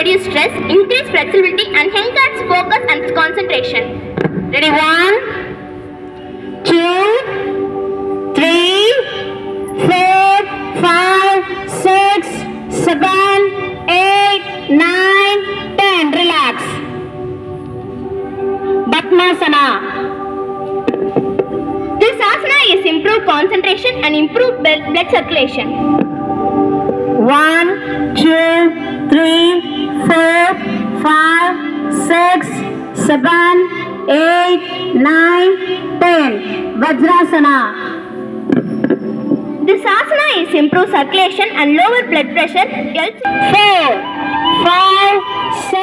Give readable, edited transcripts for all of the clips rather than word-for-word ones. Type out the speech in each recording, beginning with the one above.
reduce stress, increase flexibility, and enhance focus and concentration. Ready? 1, 2, 3, 4, 5, 6, 7, 8, 9, 10. Relax. Padmasana. This asana is improve concentration and improve blood circulation. 1, 2, 3, 4, 5, 6, 7, 8, 9, 10. Vajrasana. This asana is improve circulation and lower blood pressure. 4, 5, 6.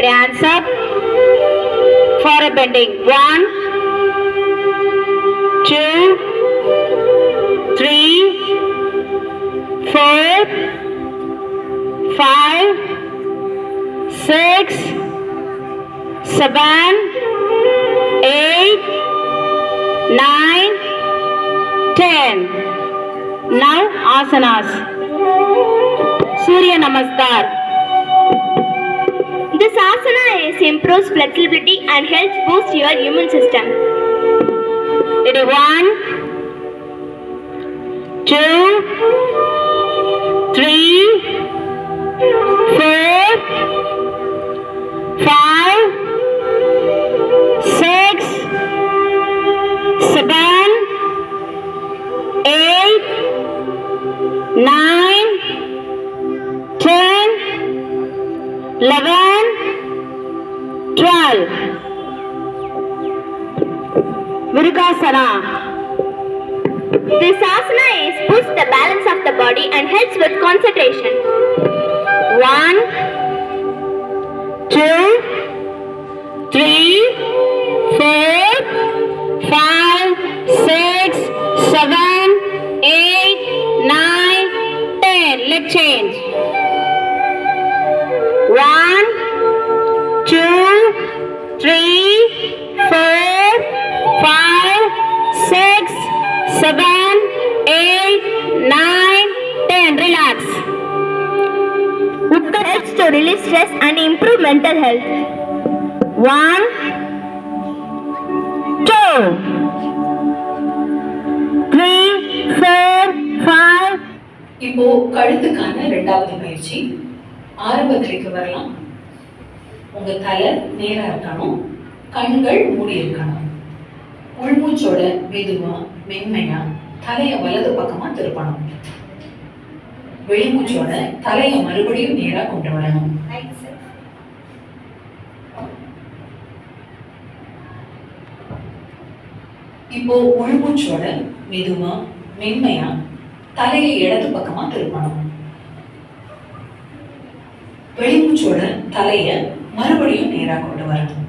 Hands up for a bending. 1, 2, 3, 4, 5, 6, 7, 8, 9, 10. Now asanas. Surya Namaskar. This asana is improves flexibility and helps boost your immune system. Ready? 1, 2, 3, 4, 5, 6, 7, 8, 9, 10, 11, 12. Virukasana. This asana is boosts the balance of the body and helps with concentration. 1, 2, 3, 4, 5, 6, 7, 8, 9, 10. Leg change. 1, 2, 3, 4, 5, 6, 7, 8, 9, 10. Relax. Helps to release stress and improve mental health. 1, 2, 3, 4, 5. இப்போ கழுத்துக்கான இரண்டாவது பயிற்சி. ஆரம்பத்திற்கு வரலாம். உங்க தலை நேரா இருக்கணும், கண்கள் மூடி இருக்கணும். உள்மூச்சோட மெதுவா மென்மையா தலைய வலது பக்கமா திருப்பணும். வெளிமூச்சோட தலைய மறுபடியும் நேரா கொண்டு வரணும். இப்போ உள்மூச்சோட மெதுவா மென்மையா தலையை இடது பக்கமா திருப்பணும். வெளிமூச்சோட தலைய மறுபடியும் நேரா கொண்டு வரணும்.